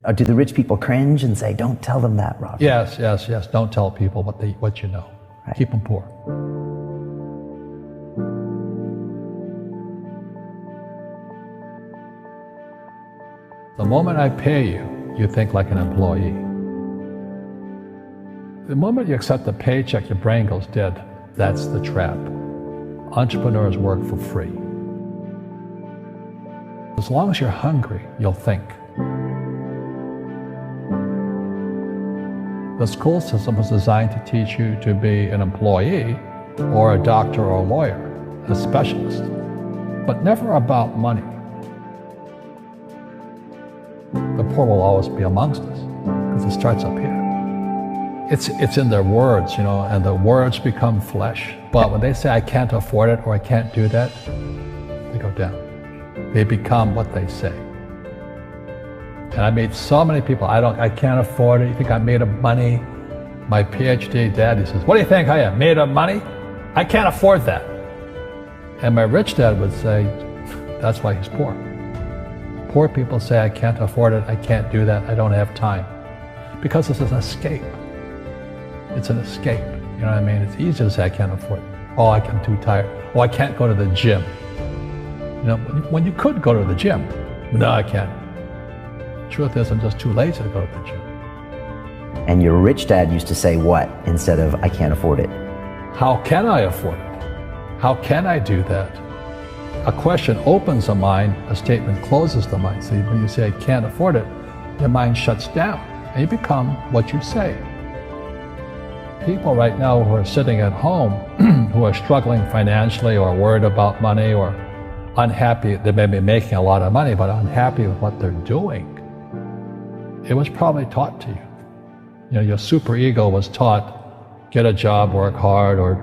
Or do the rich people cringe and say, don't tell them that, Rob? Yes. Don't tell people what you know. Right. Keep them poor. The moment I pay you, you think like an employee. The moment you accept a paycheck, your brain goes dead. That's the trap. Entrepreneurs work for free. As long as you're hungry, you'll think. The school system was designed to teach you to be an employee or a doctor or a lawyer, a specialist, but never about money. The poor will always be amongst us because it starts up here. It's in their words, and the words become flesh. But when they say, I can't afford it or I can't do that, they go down. They become what they say. And I meet so many people, I can't afford it. You think I'm made of money? My PhD daddy says, what do you think I am, made of money? I can't afford that. And my rich dad would say, that's why he's poor. Poor people say, I can't afford it, I can't do that, I don't have time. Because it's an escape. It's an escape, you know what I mean? It's easy to say, I can't afford it. Oh, I'm too tired. Oh, I can't go to the gym. When you could go to the gym. No, I can't. Truth is, I'm just too lazy to go to the gym. And your rich dad used to say what instead of, I can't afford it? How can I afford it? How can I do that? A question opens the mind, a statement closes the mind. See, when you say, I can't afford it, your mind shuts down, and you become what you say. People right now who are sitting at home, who are struggling financially or worried about money or unhappy, they may be making a lot of money, but unhappy with what they're doing. It was probably taught to you. Your superego was taught, get a job, work hard, or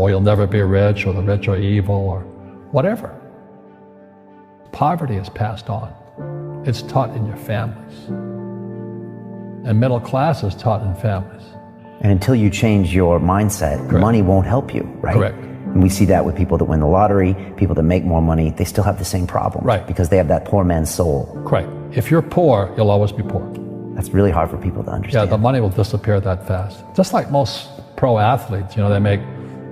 you'll never be rich, or the rich are evil, or whatever. Poverty is passed on. It's taught in your families. And middle class is taught in families. And until you change your mindset, Correct. Money won't help you, right? Correct. And we see that with people that win the lottery, people that make more money, they still have the same problem. Right. Because they have that poor man's soul. Correct. If you're poor, you'll always be poor. That's really hard for people to understand. Yeah, the money will disappear that fast. Just like most pro athletes, they make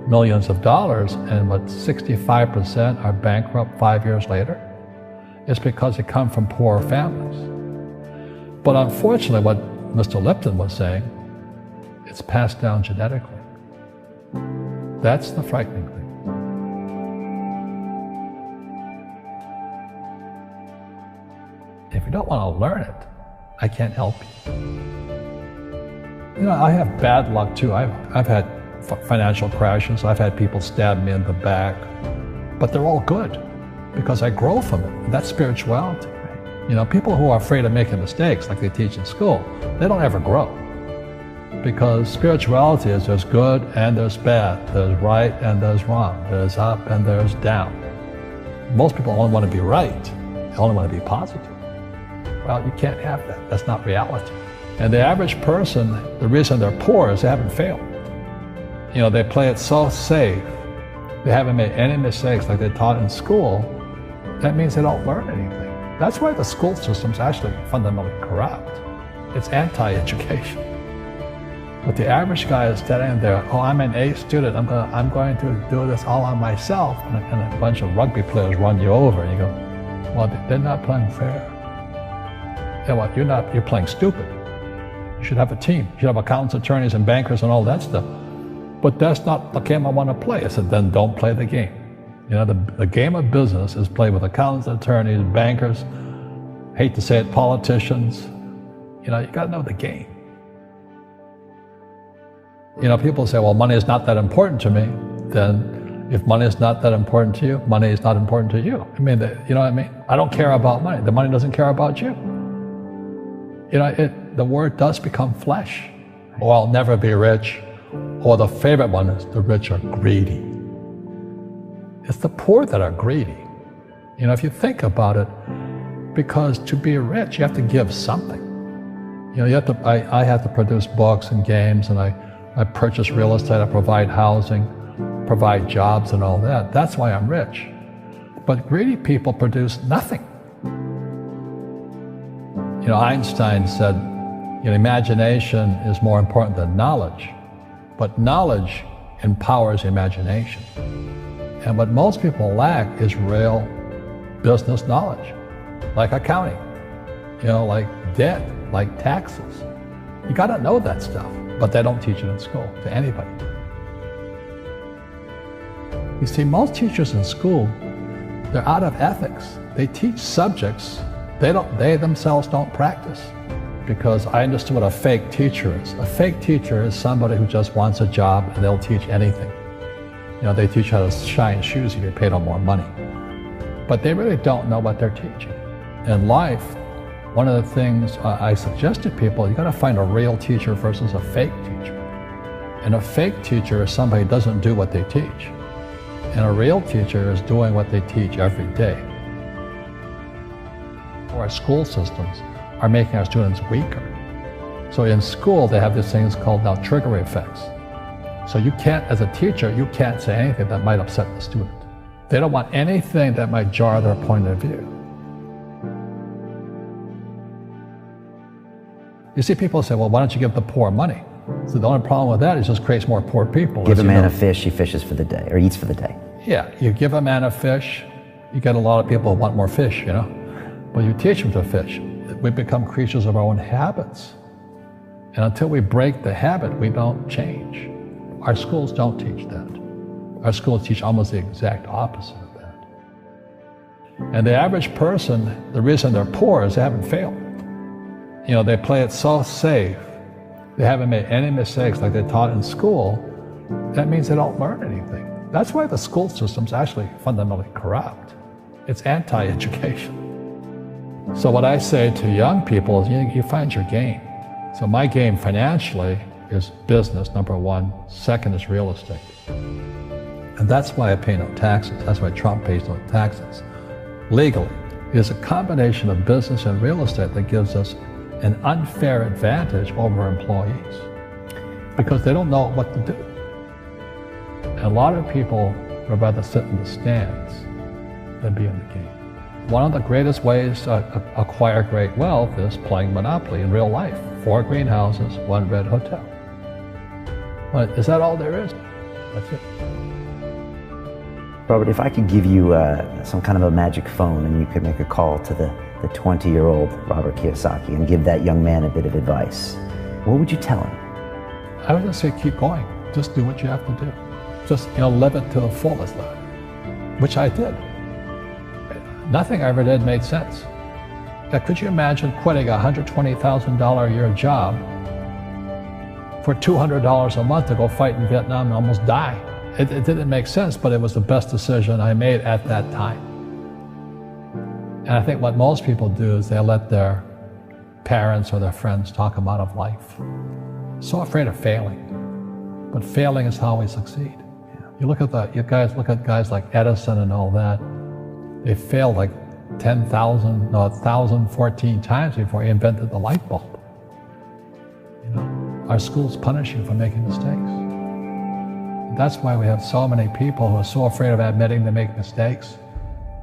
millions of dollars, and 65% are bankrupt 5 years later. It's because they come from poor families. But unfortunately, what Mr. Lipton was saying, it's passed down genetically. That's the frightening thing. If you don't want to learn it, I can't help you. I have bad luck too. I've had financial crashes. I've had people stab me in the back, but they're all good because I grow from it. And that's spirituality. People who are afraid of making mistakes, like they teach in school, they don't ever grow. Because spirituality is there's good and there's bad, there's right and there's wrong, there's up and there's down. Most people only want to be right, they only want to be positive. Well, you can't have that, that's not reality. And the average person, the reason they're poor is they haven't failed. They play it so safe, they haven't made any mistakes like they taught in school. That means they don't learn anything. That's why the school system's actually fundamentally corrupt. It's anti-education. But the average guy is standing there, oh, I'm an A student, I'm going to do this all on myself, and a bunch of rugby players run you over, and you go, well, they're not playing fair. Yeah, well, you're playing stupid. You should have a team. You should have accountants, attorneys, and bankers, and all that stuff. But that's not the game I want to play. I said, then don't play the game. The game of business is played with accountants, attorneys, bankers, hate to say it, politicians. You got to know the game. People say, well, money is not that important to me. Then if money is not that important to you, money is not important to you. You know what I mean? I don't care about money. The money doesn't care about you. The word does become flesh. Or I'll never be rich. Or the favorite one is the rich are greedy. It's the poor that are greedy. If you think about it, because to be rich, you have to give something. I have to produce books and games, and I purchase real estate, I provide housing, provide jobs and all that. That's why I'm rich. But greedy people produce nothing. You know, Einstein said, you know, imagination is more important than knowledge, but knowledge empowers imagination. And what most people lack is real business knowledge, like accounting, you know, like debt, like taxes. You gotta know that stuff, but they don't teach it in school to anybody. You see, most teachers in school, they're out of ethics. They teach subjects they themselves don't practice. Because I understood what a fake teacher is. A fake teacher is somebody who just wants a job and they'll teach anything. You know, they teach how to shine shoes if you pay them more money. But they really don't know what they're teaching. In life, one of the things I suggest to people, you gotta find a real teacher versus a fake teacher. And a fake teacher is somebody who doesn't do what they teach. And a real teacher is doing what they teach every day. Our school systems are making our students weaker. So in school, they have these things called now trigger effects. So you can't, as a teacher, you can't say anything that might upset the student. They don't want anything that might jar their point of view. You see people say, well, why don't you give the poor money? So the only problem with that is it just creates more poor people. Give a man a fish, he fishes for the day, or eats for the day. Yeah, you give a man a fish, you get a lot of people who want more fish, you know? But you teach them to fish. We become creatures of our own habits. And until we break the habit, we don't change. Our schools don't teach that. Our schools teach almost the exact opposite of that. And the average person, the reason they're poor is they haven't failed. You know, they play it so safe. They haven't made any mistakes like they taught in school. That means they don't learn anything. That's why the school system's actually fundamentally corrupt. It's anti-education. So what I say to young people is you find your game. So my game financially is business, number one. Second is real estate. And that's why I pay no taxes. That's why Trump pays no taxes. Legally, it is a combination of business and real estate that gives us an unfair advantage over employees because they don't know what to do. And a lot of people would rather sit in the stands than be in the game. One of the greatest ways to acquire great wealth is playing Monopoly in real life. 4 greenhouses, 1 red hotel. But is that all there is? That's it. Robert, if I could give you some kind of a magic phone and you could make a call to the 20-year-old Robert Kiyosaki and give that young man a bit of advice, what would you tell him? I would just say keep going. Just do what you have to do. Just, you know, live it to the fullest, which I did. Nothing I ever did made sense. Now, could you imagine quitting a $120,000 a year job for $200 a month to go fight in Vietnam and almost die? It didn't make sense, but it was the best decision I made at that time. And I think what most people do is they let their parents or their friends talk them out of life. So afraid of failing. But failing is how we succeed. You look at guys like Edison and all that. They failed like 1,014 times before he invented the light bulb. You know, our schools punish you for making mistakes. That's why we have so many people who are so afraid of admitting they make mistakes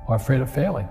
or afraid of failing.